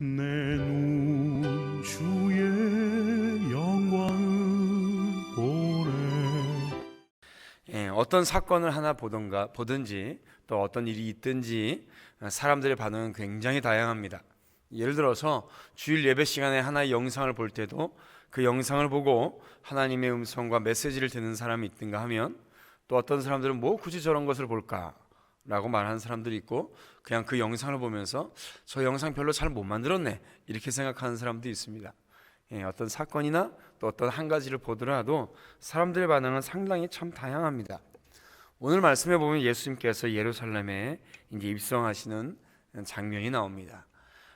내 눈 주의 영광을 보래. 어떤 사건을 하나 보든지 또 어떤 일이 있든지 사람들의 반응은 굉장히 다양합니다. 예를 들어서 주일 예배 시간에 하나의 영상을 볼 때도 그 영상을 보고 하나님의 음성과 메시지를 듣는 사람이 있든가 하면, 또 어떤 사람들은 뭐 굳이 저런 것을 볼까 라고 말하는 사람들이 있고, 그냥 그 영상을 보면서 저 영상 별로 잘 못 만들었네 이렇게 생각하는 사람도 있습니다. 어떤 사건이나 또 어떤 한 가지를 보더라도 사람들의 반응은 상당히 참 다양합니다. 오늘 말씀해 보면 예수님께서 예루살렘에 이제 입성하시는 장면이 나옵니다.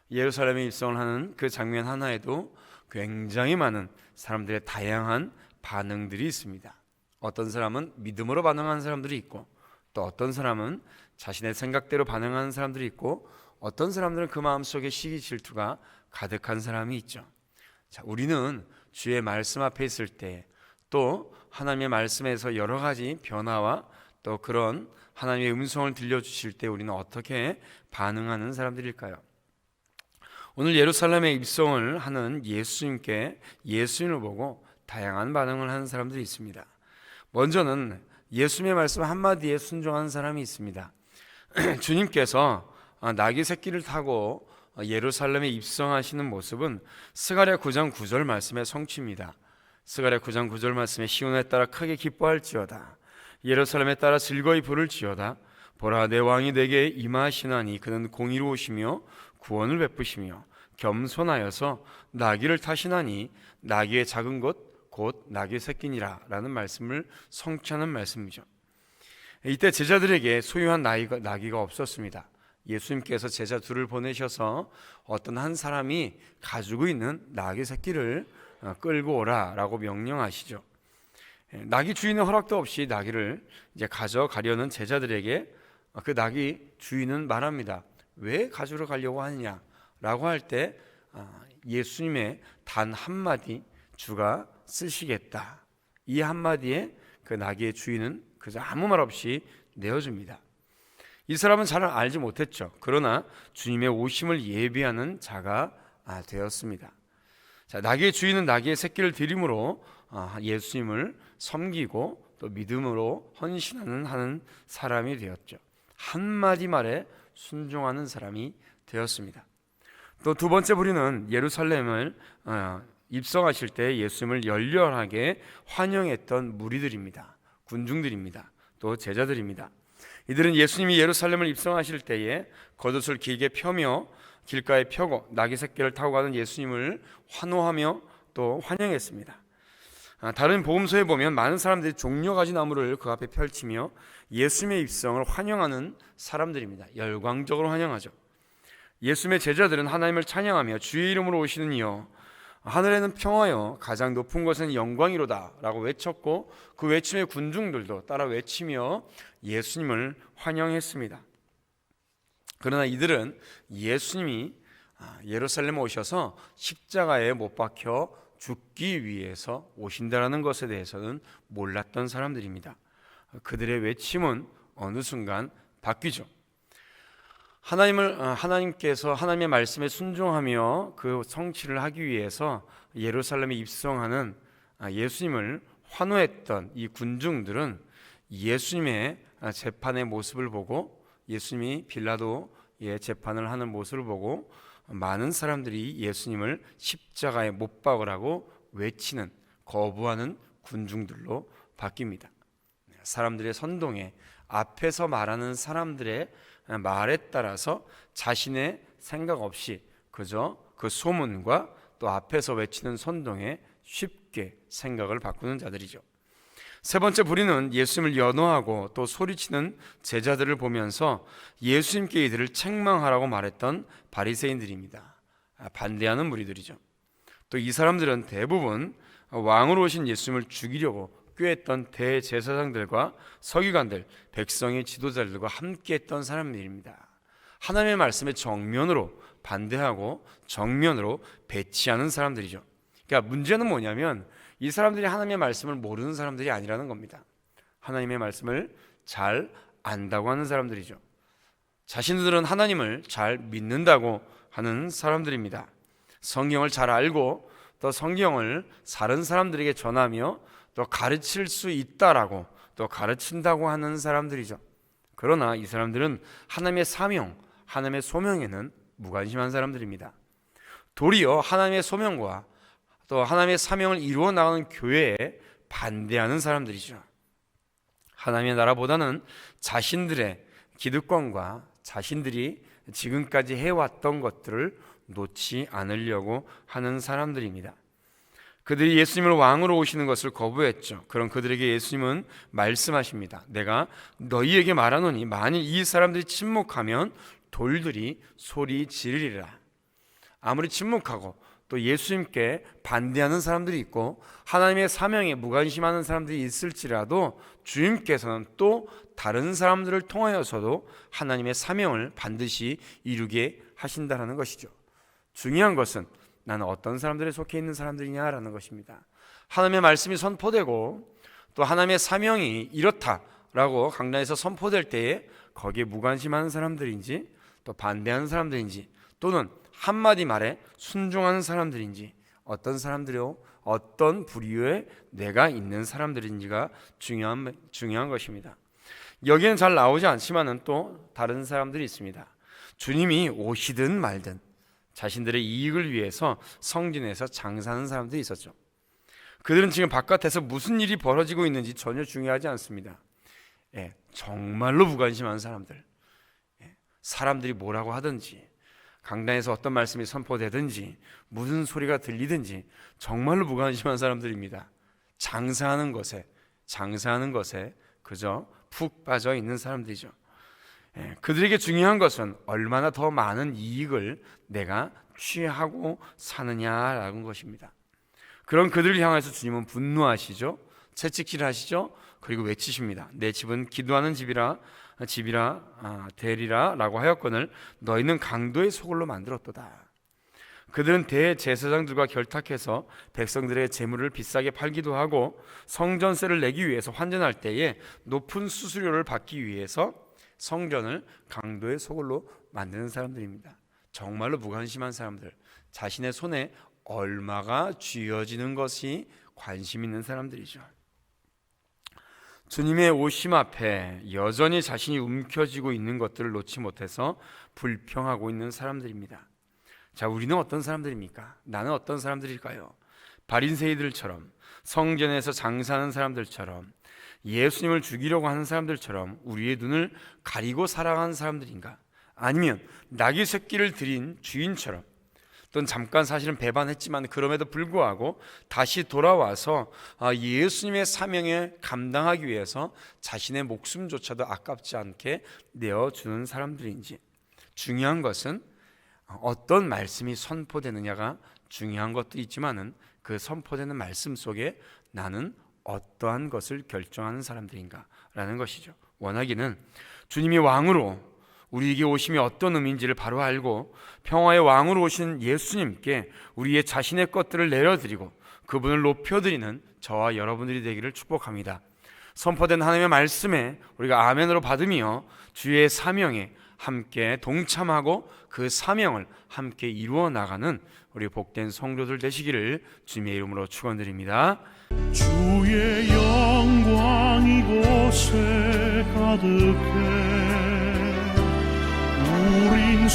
예루살렘에 입성을 하는 그 장면 하나에도 굉장히 많은 사람들의 다양한 반응들이 있습니다. 어떤 사람은 믿음으로 반응하는 사람들이 있고, 또 어떤 사람은 자신의 생각대로 반응하는 사람들이 있고, 어떤 사람들은 그 마음속에 시기 질투가 가득한 사람이 있죠. 자, 우리는 주의 말씀 앞에 있을 때, 또 하나님의 말씀에서 여러 가지 변화와 또 그런 하나님의 음성을 들려주실 때 우리는 어떻게 반응하는 사람들일까요? 오늘 예루살렘에 입성을 하는 예수님을 보고 다양한 반응을 하는 사람들이 있습니다. 먼저는 예수님의 말씀 한마디에 순종하는 사람이 있습니다. 주님께서 나귀 새끼를 타고 예루살렘에 입성하시는 모습은 스가랴 9장 9절 말씀의 성취입니다. 스가랴 9장 9절 말씀에 시온에 따라 크게 기뻐할지어다, 예루살렘에 따라 즐거이 부를지어다. 보라, 내 왕이 내게 임하시나니 그는 공의로우시며 구원을 베푸시며 겸손하여서 나귀를 타시나니 나귀의 작은 것 곧 나귀 새끼니라 라는 말씀을 성취하는 말씀이죠. 이때 제자들에게 소유한 나귀가 없었습니다. 예수님께서 제자 둘을 보내셔서 어떤 한 사람이 가지고 있는 나귀 새끼를 끌고 오라 라고 명령하시죠. 나귀 주인의 허락도 없이 나귀를 이제 가져가려는 제자들에게 그 나귀 주인은 말합니다. 왜 가지러 가려고 하느냐 라고 할 때 예수님의 단 한마디, 주가 쓰시겠다, 이 한마디에 그 나귀의 주인은 그저 아무 말 없이 내어줍니다. 이 사람은 잘 알지 못했죠. 그러나 주님의 오심을 예비하는 자가 되었습니다. 자, 나귀의 주인은 나귀의 새끼를 드림으로 예수님을 섬기고 또 믿음으로 헌신하는 사람이 되었죠. 한마디 말에 순종하는 사람이 되었습니다. 또 두 번째 부류는 예루살렘을 입성하실 때 예수님을 열렬하게 환영했던 무리들입니다. 군중들입니다. 또 제자들입니다. 이들은 예수님이 예루살렘을 입성하실 때에 겉옷을 길게 펴며 길가에 펴고 나귀 새끼를 타고 가는 예수님을 환호하며 또 환영했습니다. 다른 복음서에 보면 많은 사람들이 종려가지 나무를 그 앞에 펼치며 예수님의 입성을 환영하는 사람들입니다. 열광적으로 환영하죠. 예수님의 제자들은 하나님을 찬양하며 주의 이름으로 오시는 이여, 하늘에는 평화여, 가장 높은 곳은 영광이로다 라고 외쳤고, 그 외침에 군중들도 따라 외치며 예수님을 환영했습니다. 그러나 이들은 예수님이 예루살렘에 오셔서 십자가에 못 박혀 죽기 위해서 오신다라는 것에 대해서는 몰랐던 사람들입니다. 그들의 외침은 어느 순간 바뀌죠. 하나님께서 하나님의 말씀에 순종하며 그 성취를 하기 위해서 예루살렘에 입성하는 예수님을 환호했던 이 군중들은 예수님의 재판의 모습을 보고, 예수님이 빌라도의 재판을 하는 모습을 보고 많은 사람들이 예수님을 십자가에 못 박으라고 외치는, 거부하는 군중들로 바뀝니다. 사람들의 선동에, 앞에서 말하는 사람들의 말에 따라서 자신의 생각 없이 그저 그 소문과 또 앞에서 외치는 선동에 쉽게 생각을 바꾸는 자들이죠. 세 번째 부류는 예수님을 연호하고 또 소리치는 제자들을 보면서 예수님께 이들을 책망하라고 말했던 바리새인들입니다. 반대하는 무리들이죠. 또 이 사람들은 대부분 왕으로 오신 예수님을 죽이려고 꾀했던 대제사장들과 서기관들, 백성의 지도자들과 함께했던 사람들입니다. 하나님의 말씀에 정면으로 반대하고 정면으로 배치하는 사람들이죠. 그러니까 문제는 뭐냐면 이 사람들이 하나님의 말씀을 모르는 사람들이 아니라는 겁니다. 하나님의 말씀을 잘 안다고 하는 사람들이죠. 자신들은 하나님을 잘 믿는다고 하는 사람들입니다. 성경을 잘 알고 또 성경을 다른 사람들에게 전하며 또 가르칠 수 있다라고 또 가르친다고 하는 사람들이죠. 그러나 이 사람들은 하나님의 사명, 하나님의 소명에는 무관심한 사람들입니다. 도리어 하나님의 소명과 또 하나님의 사명을 이루어 나가는 교회에 반대하는 사람들이죠. 하나님의 나라보다는 자신들의 기득권과 자신들이 지금까지 해왔던 것들을 놓지 않으려고 하는 사람들입니다. 그들이 예수님을 왕으로 오시는 것을 거부했죠. 그런 그들에게 예수님은 말씀하십니다. 내가 너희에게 말하노니 만일 이 사람들이 침묵하면 돌들이 소리 지르리라. 아무리 침묵하고 또 예수님께 반대하는 사람들이 있고 하나님의 사명에 무관심하는 사람들이 있을지라도 주님께서는 또 다른 사람들을 통하여서도 하나님의 사명을 반드시 이루게 하신다는 것이죠. 중요한 것은 나는 어떤 사람들에 속해 있는 사람들이냐라는 것입니다. 하나님의 말씀이 선포되고 또 하나님의 사명이 이렇다라고 강단에서 선포될 때에 거기에 무관심하는 사람들인지 또 반대하는 사람들인지 또는 한마디 말에 순종하는 사람들인지 어떤 사람들이요 어떤 부류에 내가 있는 사람들인지가 중요한 것입니다. 여기는 잘 나오지 않지만은 또 다른 사람들이 있습니다. 주님이 오시든 말든 자신들의 이익을 위해서 성전에서 장사하는 사람들이 있었죠. 그들은 지금 바깥에서 무슨 일이 벌어지고 있는지 전혀 중요하지 않습니다. 정말로 무관심한 사람들, 사람들이 뭐라고 하든지 강단에서 어떤 말씀이 선포되든지 무슨 소리가 들리든지 정말로 무관심한 사람들입니다. 장사하는 것에 그저 푹 빠져 있는 사람들이죠. 그들에게 중요한 것은 얼마나 더 많은 이익을 내가 취하고 사느냐라는 것입니다. 그런 그들을 향해서 주님은 분노하시죠. 채찍질 하시죠. 그리고 외치십니다. 내 집은 기도하는 집이라 되리라 라고 하였거늘 너희는 강도의 소굴로 만들었도다. 그들은 대제사장들과 결탁해서 백성들의 재물을 비싸게 팔기도 하고 성전세를 내기 위해서 환전할 때에 높은 수수료를 받기 위해서 성전을 강도의 소굴로 만드는 사람들입니다. 정말로 무관심한 사람들, 자신의 손에 얼마가 쥐어지는 것이 관심 있는 사람들이죠. 주님의 오심 앞에 여전히 자신이 움켜쥐고 있는 것들을 놓지 못해서 불평하고 있는 사람들입니다. 자, 우리는 어떤 사람들입니까? 나는 어떤 사람들일까요? 바리새이들처럼, 성전에서 장사하는 사람들처럼, 예수님을 죽이려고 하는 사람들처럼 우리의 눈을 가리고 살아가는 사람들인가? 아니면 낙이 새끼를 들인 주인처럼, 또는 잠깐 사실은 배반했지만 그럼에도 불구하고 다시 돌아와서 예수님의 사명에 감당하기 위해서 자신의 목숨조차도 아깝지 않게 내어주는 사람들인지. 중요한 것은 어떤 말씀이 선포되느냐가 중요한 것도 있지만은 그 선포되는 말씀 속에 나는 어떠한 것을 결정하는 사람들인가라는 것이죠. 원하기는 주님이 왕으로 우리에게 오심이 어떤 의미인지를 바로 알고 평화의 왕으로 오신 예수님께 우리의 자신의 것들을 내려드리고 그분을 높여드리는 저와 여러분들이 되기를 축복합니다. 선포된 하나님의 말씀에 우리가 아멘으로 받으며 주의 사명에 함께 동참하고 그 사명을 함께 이루어 나가는 우리 복된 성도들 되시기를 주님의 이름으로 축원드립니다. 주의 영광 이곳에 가득해 우린